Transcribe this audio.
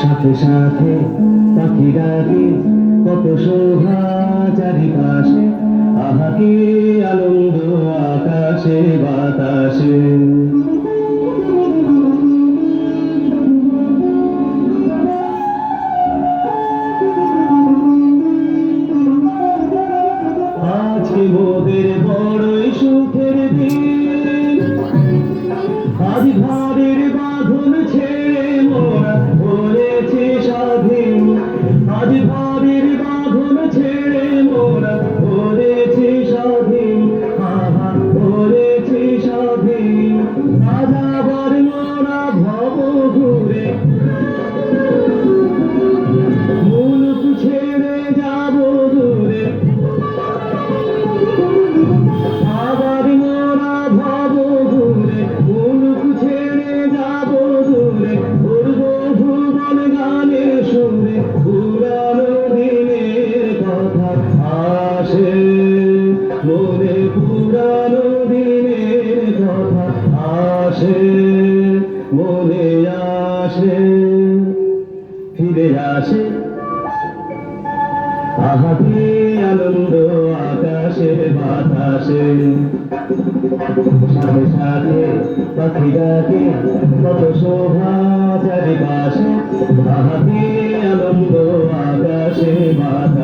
সাথে সাথে পাখি ডাকে, কত শোভা চারিপাশে, আহা কি আনন্দ আকাশে বাতাসে। আজকে মোদের বড়ই সুখের দিন, আজ ভাবের বাঁধন ছেড়ে মোরা হয়েছে স্বাধীন। আজ ভাবের বাঁধন ছেড়ে মোরা হয়েছে স্বাধীন, আহা হয়েছে স্বাধীন। আজ আবার মোরা ভব ঘুরে মুলুক ছেড়ে যাব দূরে। আবার মোরা ভব ঘুরে মুলুক ছেড়ে যাব দূরে, উড়বো ভুবন গানের সুরে। পুরানো দিনের কথা আসে মনে, পুরানো দিনের কথা আসে মনে, আসে ফিরে আসে। আহা কি আনন্দ আকাশে বাতাসে। সাথে সাথে পাখি ডাকে, কত শোভা চারিপাশে, আহা কি আনন্দ আকাশে বাতাসে।